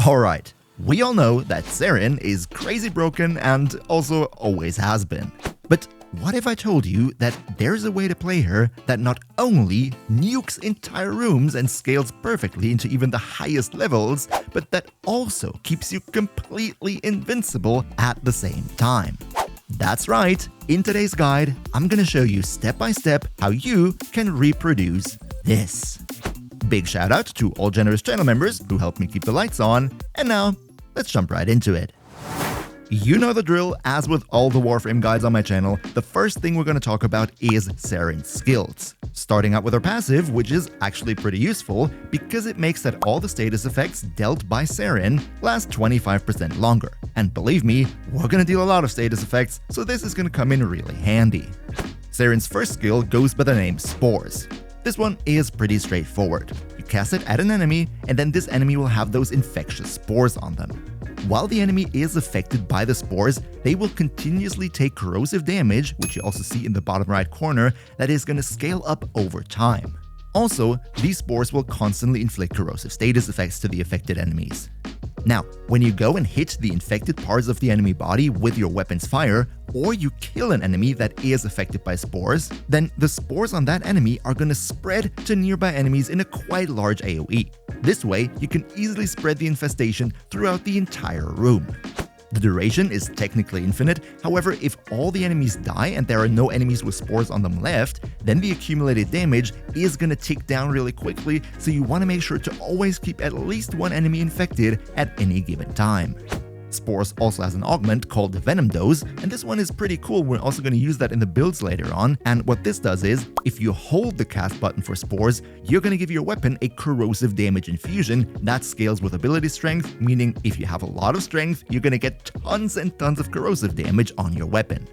Alright, we all know that Saryn is crazy broken and also always has been. But what if I told you that there's a way to play her that not only nukes entire rooms and scales perfectly into even the highest levels, but that also keeps you completely invincible at the same time? That's right, in today's guide, I'm gonna show you step by step how you can reproduce this. Big shout out to all generous channel members who helped me keep the lights on, and now let's jump right into it. You know the drill, as with all the Warframe guides on my channel, the first thing we're going to talk about is Saryn's skills. Starting out with her passive, which is actually pretty useful because it makes that all the status effects dealt by Saryn last 25% longer. And believe me, we're going to deal a lot of status effects, so this is going to come in really handy. Saryn's first skill goes by the name Spores. This one is pretty straightforward. You cast it at an enemy, and then this enemy will have those infectious spores on them. While the enemy is affected by the spores, they will continuously take corrosive damage, which you also see in the bottom right corner, that is going to scale up over time. Also, these spores will constantly inflict corrosive status effects to the affected enemies. Now, when you go and hit the infected parts of the enemy body with your weapon's fire, or you kill an enemy that is affected by spores, then the spores on that enemy are going to spread to nearby enemies in a quite large AoE. This way, you can easily spread the infestation throughout the entire room. The duration is technically infinite, however, if all the enemies die and there are no enemies with spores on them left, then the accumulated damage is gonna tick down really quickly, so you want to make sure to always keep at least one enemy infected at any given time. Spores also has an augment called the Venom Dose, and this one is pretty cool. We're also going to use that in the builds later on, and what this does is, if you hold the cast button for Spores, you're going to give your weapon a corrosive damage infusion that scales with ability strength, meaning if you have a lot of strength, you're going to get tons and tons of corrosive damage on your weapon.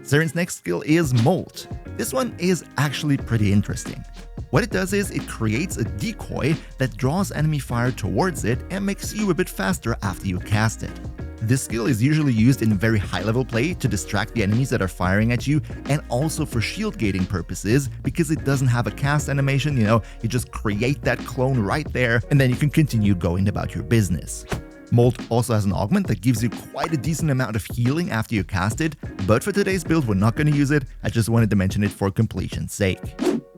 Saryn's next skill is Molt. This one is actually pretty interesting. What it does is it creates a decoy that draws enemy fire towards it and makes you a bit faster after you cast it. This skill is usually used in very high level play to distract the enemies that are firing at you, and also for shield gating purposes because it doesn't have a cast animation, you just create that clone right there and then you can continue going about your business. Molt also has an augment that gives you quite a decent amount of healing after you cast it, but for today's build we're not going to use it, I just wanted to mention it for completion's sake.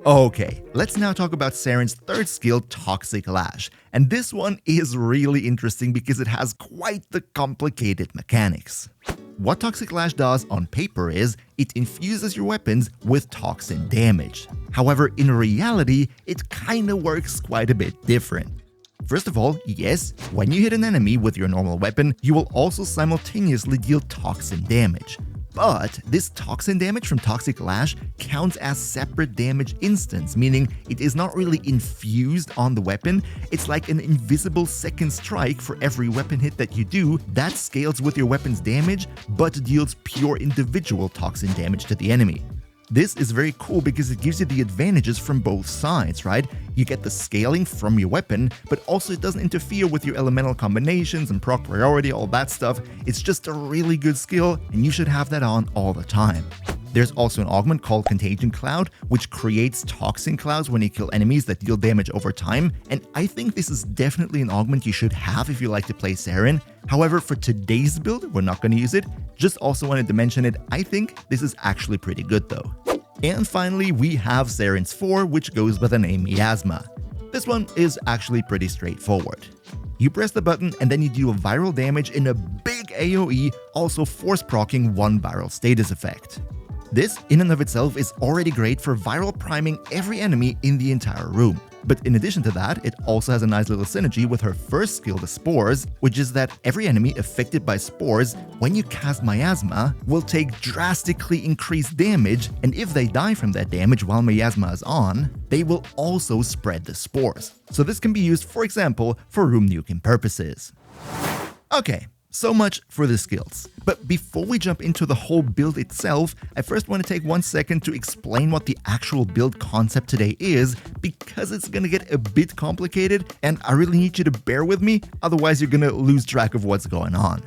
Okay, let's now talk about Saryn's third skill, Toxic Lash, and this one is really interesting because it has quite the complicated mechanics. What Toxic Lash does on paper is, it infuses your weapons with toxin damage. However, in reality, it kinda works quite a bit different. First of all, yes, when you hit an enemy with your normal weapon, you will also simultaneously deal toxin damage. But this toxin damage from Toxic Lash counts as separate damage instants, meaning it is not really infused on the weapon. It's like an invisible second strike for every weapon hit that you do that scales with your weapon's damage, but deals pure individual toxin damage to the enemy. This is very cool because it gives you the advantages from both sides, right? You get the scaling from your weapon, but also it doesn't interfere with your elemental combinations and proc priority, all that stuff. It's just a really good skill, and you should have that on all the time. There's also an augment called Contagion Cloud, which creates toxin clouds when you kill enemies that deal damage over time, and I think this is definitely an augment you should have if you like to play Saryn. However, for today's build, we're not going to use it. Just also wanted to mention it. I think this is actually pretty good though. And finally, we have Saryn's 4, which goes by the name Miasma. This one is actually pretty straightforward. You press the button and then you deal viral damage in a big AoE, also force proccing one viral status effect. This, in and of itself, is already great for viral priming every enemy in the entire room. But in addition to that, it also has a nice little synergy with her first skill, the Spores, which is that every enemy affected by Spores, when you cast Miasma, will take drastically increased damage, and if they die from that damage while Miasma is on, they will also spread the Spores. So this can be used, for example, for room nuking purposes. Okay. So much for the skills. But before we jump into the whole build itself, I first want to take 1 second to explain what the actual build concept today is, because it's gonna get a bit complicated and I really need you to bear with me, otherwise you're gonna lose track of what's going on.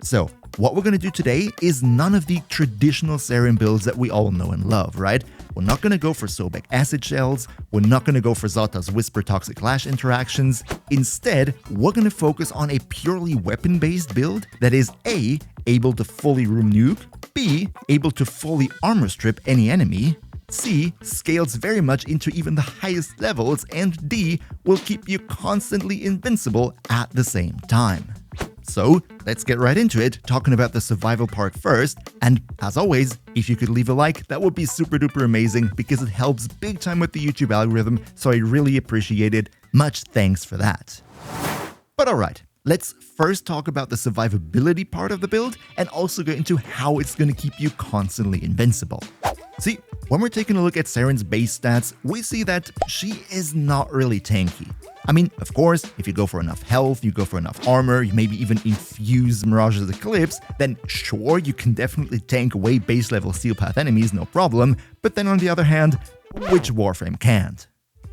So, what we're gonna do today is none of the traditional Saryn builds that we all know and love, right? we're not gonna go for Sobek acid shells, we're not gonna go for Zota's Whisper Toxic Lash interactions. Instead, we're gonna focus on a purely weapon-based build that is A, able to fully room nuke, B, able to fully armor strip any enemy, C, scales very much into even the highest levels, and D, will keep you constantly invincible at the same time. So, let's get right into it, talking about the survival part first, and as always, if you could leave a like, that would be super duper amazing because it helps big time with the YouTube algorithm, so I really appreciate it. Much thanks for that. But alright, let's first talk about the survivability part of the build and also get into how it's going to keep you constantly invincible. See, when we're taking a look at Saryn's base stats, we see that she is not really tanky. I mean, of course, if you go for enough health, you go for enough armor, you maybe even infuse Mirage's Eclipse, then sure, you can definitely tank away base level Steel Path enemies, no problem, but then on the other hand, which Warframe can't?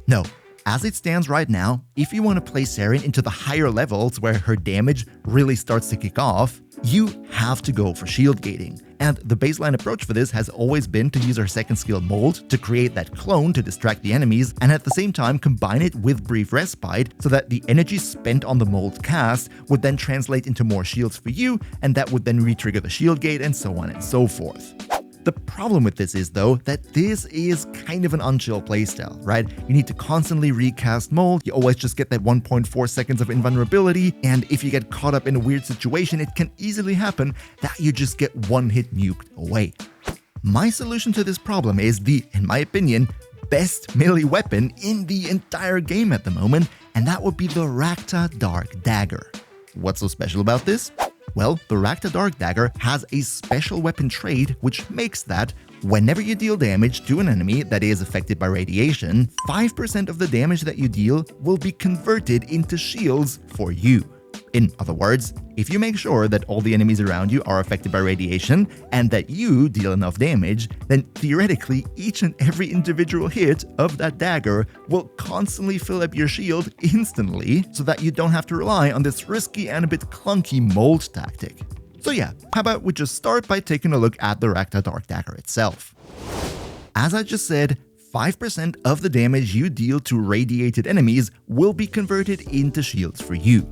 No. As it stands right now, if you want to play Saryn into the higher levels where her damage really starts to kick off, you have to go for shield gating. And the baseline approach for this has always been to use her second skill Molt to create that clone to distract the enemies and at the same time combine it with Brief Respite so that the energy spent on the Molt cast would then translate into more shields for you, and that would then re-trigger the shield gate and so on and so forth. The problem with this is, though, that this is kind of an unchill playstyle, right? You need to constantly recast Molt, you always just get that 1.4 seconds of invulnerability, and if you get caught up in a weird situation, it can easily happen that you just get one-hit nuked away. My solution to this problem is the, in my opinion, best melee weapon in the entire game at the moment, and that would be the Rakta Dark Dagger. What's so special about this? Well, the Rakta Dark Dagger has a special weapon trait which makes that whenever you deal damage to an enemy that is affected by radiation, 5% of the damage that you deal will be converted into shields for you. In other words, if you make sure that all the enemies around you are affected by radiation and that you deal enough damage, then theoretically each and every individual hit of that dagger will constantly fill up your shield instantly so that you don't have to rely on this risky and a bit clunky Molt tactic. So yeah, how about we just start by taking a look at the Rakta Dark Dagger itself. As I just said, 5% of the damage you deal to radiated enemies will be converted into shields for you.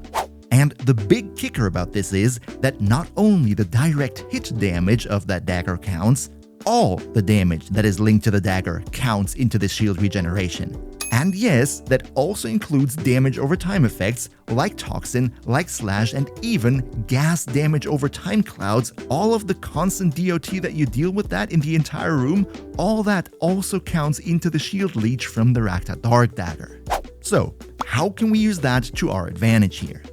And the big kicker about this is that not only the direct hit damage of that dagger counts, all the damage that is linked to the dagger counts into this shield regeneration. And yes, that also includes damage over time effects like Toxin, like Slash, and even gas damage over time clouds. All of the constant DOT that you deal with that in the entire room, all that also counts into the shield leech from the Rakta Dark Dagger. So, how can we use that to our advantage here?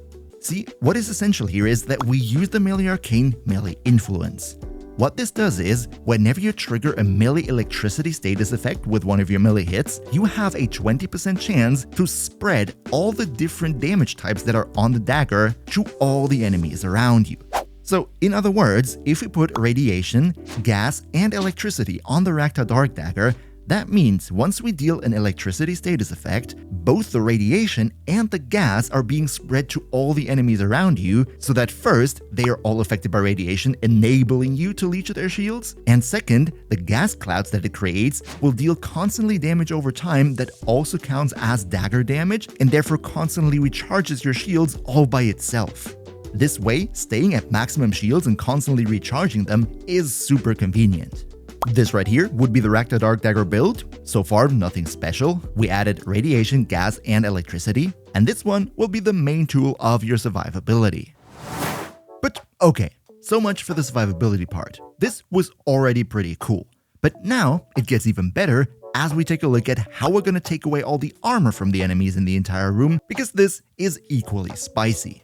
See, what is essential here is that we use the Melee Arcane Melee Influence. What this does is, whenever you trigger a melee electricity status effect with one of your melee hits, you have a 20% chance to spread all the different damage types that are on the dagger to all the enemies around you. So, in other words, if we put radiation, gas, and electricity on the Rakta Dark Dagger, that means once we deal an electricity status effect, both the radiation and the gas are being spread to all the enemies around you, so that first, they are all affected by radiation, enabling you to leech their shields, and second, the gas clouds that it creates will deal constantly damage over time that also counts as dagger damage, and therefore constantly recharges your shields all by itself. This way, staying at maximum shields and constantly recharging them is super convenient. This right here would be the Rakta Dark Dagger build. So far, nothing special. We added radiation, gas, and electricity, and this one will be the main tool of your survivability. But okay, so much for the survivability part. This was already pretty cool. But now, it gets even better as we take a look at how we're going to take away all the armor from the enemies in the entire room, because this is equally spicy.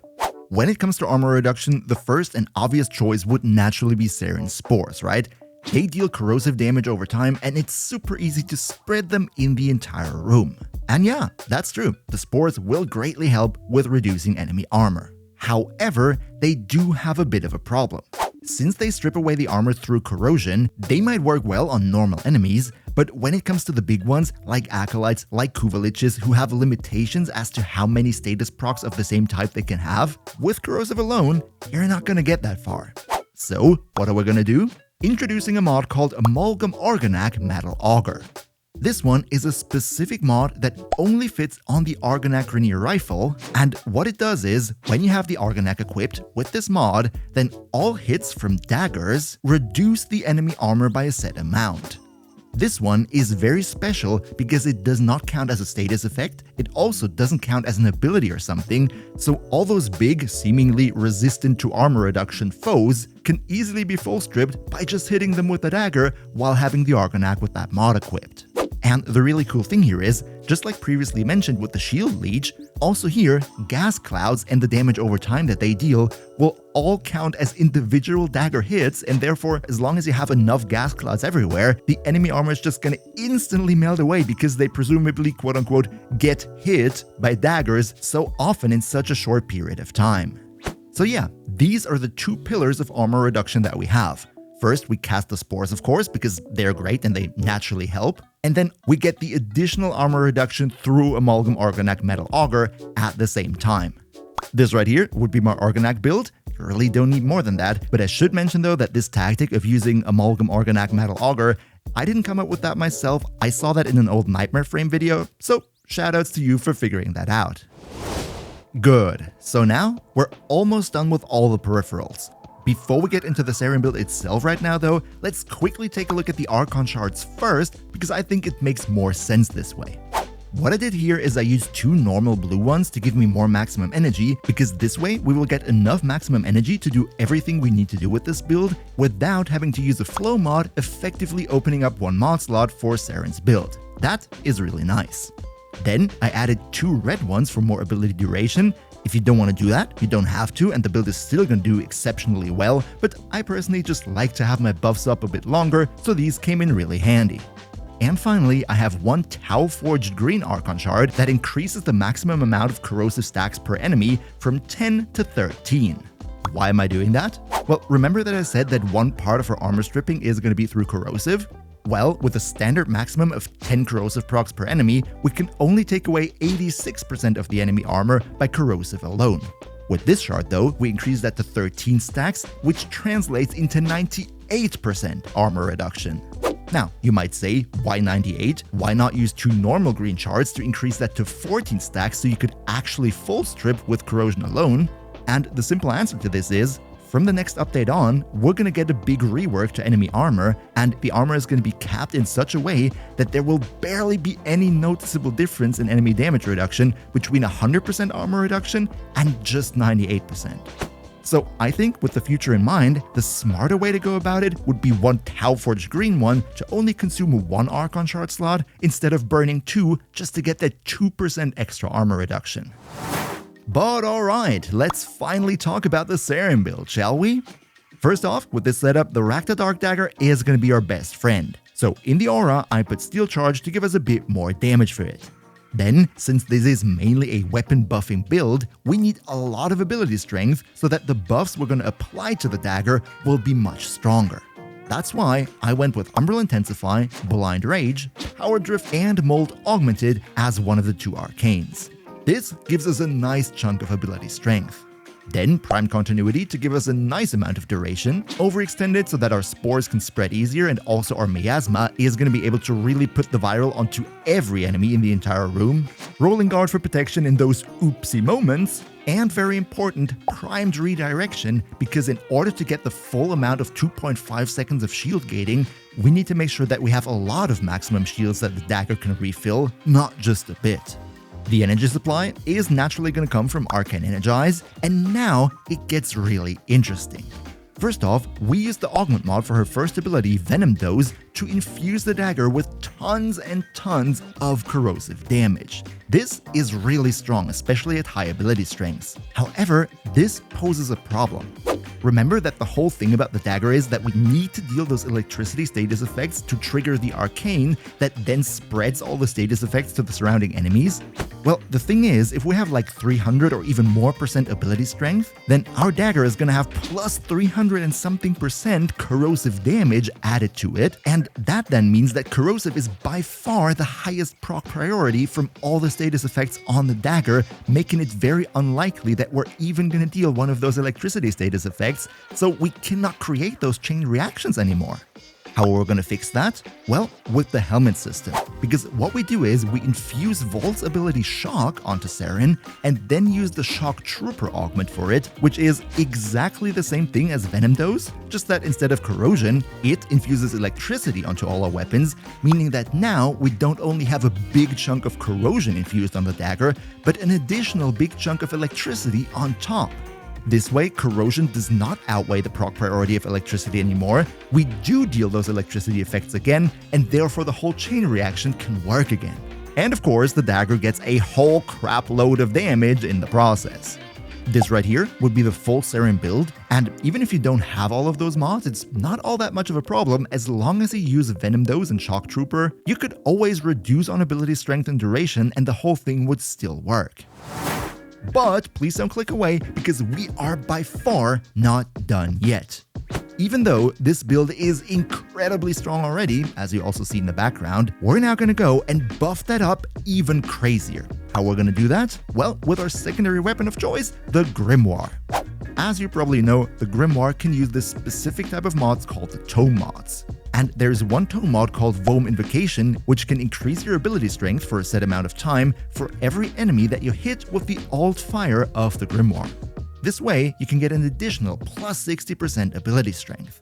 When it comes to armor reduction, the first and obvious choice would naturally be Saryn's Spores, right? They deal corrosive damage over time, and it's super easy to spread them in the entire room. And yeah, that's true, the Spores will greatly help with reducing enemy armor. However, they do have a bit of a problem. Since they strip away the armor through corrosion, they might work well on normal enemies, but when it comes to the big ones, like Acolytes, like Kuvaliches, who have limitations as to how many status procs of the same type they can have, with corrosive alone, you're not gonna get that far. So, what are we gonna do? Introducing a mod called Amalgam Argonac Metal Auger. This one is a specific mod that only fits on the Argonac Grimoire rifle, and what it does is, when you have the Argonac equipped with this mod, then all hits from daggers reduce the enemy armor by a set amount. This one is very special because it does not count as a status effect, it also doesn't count as an ability or something, so all those big, seemingly resistant to armor reduction foes can easily be full stripped by just hitting them with a dagger while having the Argonac with that mod equipped. And the really cool thing here is, just like previously mentioned with the Shield Leech, also here, gas clouds and the damage over time that they deal will all count as individual dagger hits, and therefore, as long as you have enough gas clouds everywhere, the enemy armor is just gonna instantly melt away because they presumably quote-unquote get hit by daggers so often in such a short period of time. So yeah, these are the two pillars of armor reduction that we have. First, we cast the Spores, of course, because they're great and they naturally help. And then we get the additional armor reduction through Amalgam Argonac Metal Auger at the same time. This right here would be my Argonac build. You really don't need more than that, but I should mention though that this tactic of using Amalgam Argonac Metal Auger, I didn't come up with that myself. I saw that in an old KnightmareFrame video, so shoutouts to you for figuring that out. Good, so now we're almost done with all the peripherals. Before we get into the Saryn build itself right now though, let's quickly take a look at the Archon shards first, because I think it makes more sense this way. What I did here is I used two normal blue ones to give me more maximum energy, because this way we will get enough maximum energy to do everything we need to do with this build without having to use a flow mod, effectively opening up one mod slot for Saryn's build. That is really nice. Then I added two red ones for more ability duration. If you don't want to do that, you don't have to, and the build is still going to do exceptionally well, but I personally just like to have my buffs up a bit longer, so these came in really handy. And finally, I have one Tau Forged Green Archon Shard that increases the maximum amount of corrosive stacks per enemy from 10 to 13. Why am I doing that? Well, remember that I said that one part of our armor stripping is going to be through corrosive? Well, with a standard maximum of 10 corrosive procs per enemy, we can only take away 86% of the enemy armor by corrosive alone. With this shard though, we increase that to 13 stacks, which translates into 98% armor reduction. Now, you might say, why 98? Why not use two normal green shards to increase that to 14 stacks so you could actually full strip with corrosion alone? And the simple answer to this is, from the next update on, we're gonna get a big rework to enemy armor, and the armor is gonna be capped in such a way that there will barely be any noticeable difference in enemy damage reduction between 100% armor reduction and just 98%. So I think with the future in mind, the smarter way to go about it would be one Tau Forged Green one to only consume one Archon shard slot instead of burning two just to get that 2% extra armor reduction. But alright, let's finally talk about the Saryn build, shall we? First off, with this setup, the Rakta Dark Dagger is going to be our best friend. So in the aura, I put Steel Charge to give us a bit more damage for it. Then, since this is mainly a weapon buffing build, we need a lot of ability strength so that the buffs we're going to apply to the dagger will be much stronger. That's why I went with Umbral Intensify, Blind Rage, Power Drift, and Molt Augmented as one of the two arcanes. This gives us a nice chunk of ability strength. Then Prime Continuity to give us a nice amount of duration, Overextended so that our Spores can spread easier, and also our Miasma is going to be able to really put the viral onto every enemy in the entire room, Rolling Guard for protection in those oopsie moments, and very important, Primed Redirection, because in order to get the full amount of 2.5 seconds of shield gating, we need to make sure that we have a lot of maximum shields that the dagger can refill, not just a bit. The energy supply is naturally going to come from Arcane Energize, and now it gets really interesting. First off, we used the Augment mod for her first ability, Venom Dose, to infuse the dagger with tons and tons of corrosive damage. This is really strong, especially at high ability strengths. However, this poses a problem. Remember that the whole thing about the dagger is that we need to deal those electricity status effects to trigger the arcane that then spreads all the status effects to the surrounding enemies? Well, the thing is, if we have like 300 or even more % ability strength, then our dagger is gonna have plus 300 and something % corrosive damage added to it, and that then means that corrosive is by far the highest proc priority from all the status effects on the dagger, making it very unlikely that we're even gonna deal one of those electricity status effects, so we cannot create those chain reactions anymore. How are we going to fix that? Well, with the helmet system. Because what we do is we infuse Volt's ability Shock onto Saryn and then use the Shock Trooper augment for it, which is exactly the same thing as Venom does, just that instead of corrosion, it infuses electricity onto all our weapons, meaning that now we don't only have a big chunk of corrosion infused on the dagger, but an additional big chunk of electricity on top. This way, corrosion does not outweigh the proc priority of electricity anymore, we do deal those electricity effects again, and therefore the whole chain reaction can work again. And of course, the dagger gets a whole crap load of damage in the process. This right here would be the full Saryn build, and even if you don't have all of those mods, it's not all that much of a problem as long as you use Venom Dose and Shock Trooper. You could always reduce on ability strength and duration and the whole thing would still work. But please don't click away because we are by far not done yet. Even though this build is incredibly strong already, as you also see in the background, we're now going to go and buff that up even crazier. How we're going to do that? Well, with our secondary weapon of choice, the Grimoire. As you probably know, the Grimoire can use this specific type of mods called the Tome mods. And there's one tome mod called Warframe Invocation, which can increase your ability strength for a set amount of time for every enemy that you hit with the alt fire of the Grimoire. This way, you can get an additional plus 60% ability strength.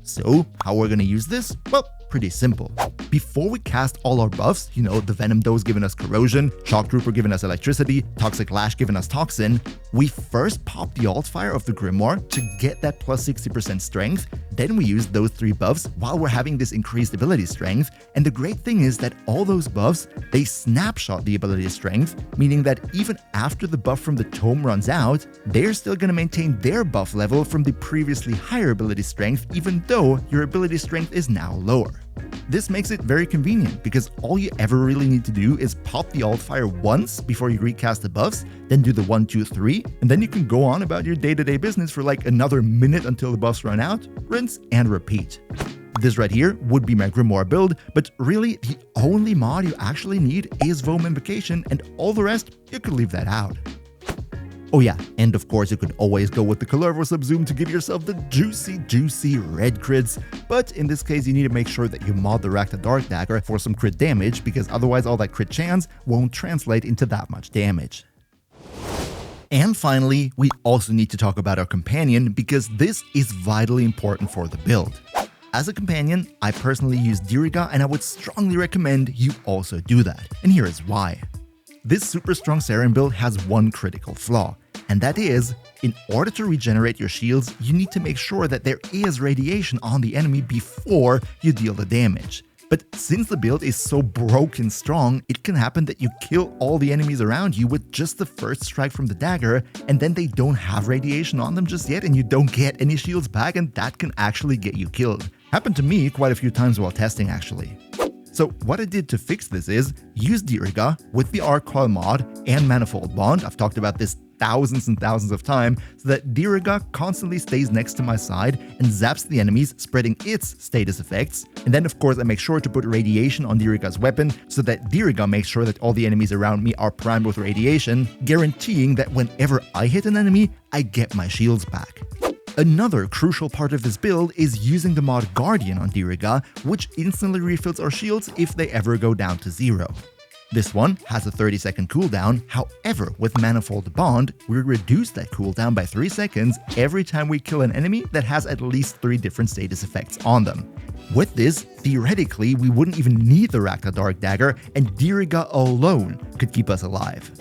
So, how we're gonna use this? Well, pretty simple. Before we cast all our buffs, you know, the Venom Dose giving us corrosion, Shock Trooper giving us electricity, Toxic Lash giving us toxin, we first pop the alt fire of the Grimoire to get that plus 60% strength, then we use those 3 buffs while we're having this increased ability strength, and the great thing is that all those buffs, they snapshot the ability strength, meaning that even after the buff from the tome runs out, they're still gonna maintain their buff level from the previously higher ability strength even though your ability strength is now lower. This makes it very convenient because all you ever really need to do is pop the alt fire once before you recast the buffs, then do the 1, 2, 3, and then you can go on about your day-to-day business for like another minute until the buffs run out, rinse and repeat. This right here would be my Grimoire build, but really the only mod you actually need is Warframe Invocation, and all the rest, you could leave that out. Oh yeah, and of course you could always go with the Calervo Subzoom to give yourself the juicy red crits, but in this case you need to make sure that you mod the Rakta Dark Dagger for some crit damage, because otherwise all that crit chance won't translate into that much damage. And finally, we also need to talk about our companion, because this is vitally important for the build. As a companion, I personally use Diriga, and I would strongly recommend you also do that, and here is why. This super strong Saryn build has one critical flaw, and that is, in order to regenerate your shields, you need to make sure that there is radiation on the enemy before you deal the damage. But since the build is so broken strong, it can happen that you kill all the enemies around you with just the first strike from the dagger, and then they don't have radiation on them just yet and you don't get any shields back, and that can actually get you killed. Happened to me quite a few times while testing actually. So what I did to fix this is use Diriga with the Arc Coil mod and Manifold Bond. I've talked about this thousands and thousands of times, so that Diriga constantly stays next to my side and zaps the enemies, spreading its status effects. And then of course I make sure to put radiation on Diriga's weapon, so that Diriga makes sure that all the enemies around me are primed with radiation, guaranteeing that whenever I hit an enemy, I get my shields back. Another crucial part of this build is using the mod Guardian on Diriga, which instantly refills our shields if they ever go down to 0. This one has a 30-second cooldown, however with Manifold Bond, we reduce that cooldown by 3 seconds every time we kill an enemy that has at least 3 different status effects on them. With this, theoretically we wouldn't even need the Rakta Dark Dagger, and Diriga alone could keep us alive.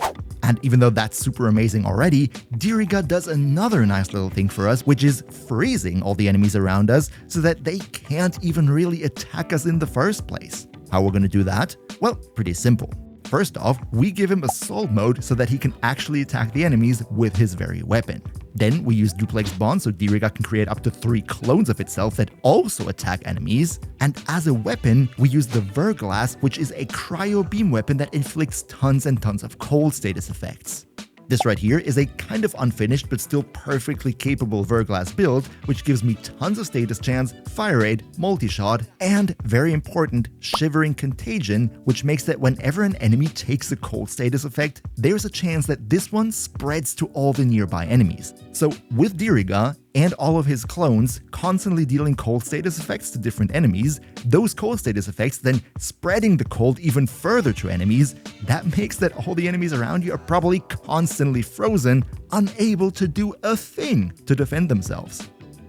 And even though that's super amazing already, Diriga does another nice little thing for us, which is freezing all the enemies around us so that they can't even really attack us in the first place. How we're gonna do that? Well, pretty simple. First off, we give him Assault mode so that he can actually attack the enemies with his very weapon. Then we use duplex bonds so Diriga can create up to 3 clones of itself that also attack enemies. And as a weapon, we use the Verglass, which is a cryo beam weapon that inflicts tons and tons of cold status effects. This right here is a kind of unfinished but still perfectly capable Verglass build, which gives me tons of status chance, fire rate, multi-shot, and, very important, Shivering Contagion, which makes that whenever an enemy takes a cold status effect, there's a chance that this one spreads to all the nearby enemies. So with Diriga and all of his clones constantly dealing cold status effects to different enemies, those cold status effects then spreading the cold even further to enemies, that makes that all the enemies around you are probably constantly frozen, unable to do a thing to defend themselves.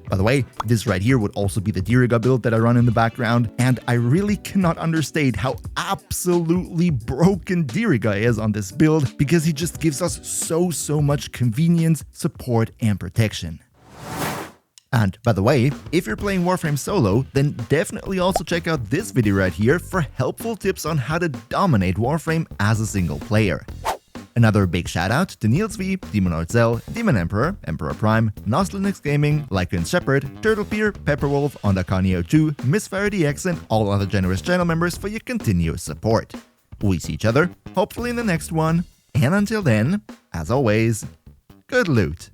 By the way, this right here would also be the Diriga build that I run in the background, and I really cannot understate how absolutely broken Diriga is on this build, because he just gives us so much convenience, support, and protection. And by the way, if you're playing Warframe solo, then definitely also check out this video right here for helpful tips on how to dominate Warframe as a single player. Another big shout out to Niels V, Demon Orzel, Demon Emperor, Emperor Prime, Nos Linux Gaming, Lycan Shepherd, Turtlepeer, Pepperwolf, Ondakanio2, Misfire DX, and all other generous channel members for your continuous support. We see each other, hopefully in the next one, and until then, as always, good loot.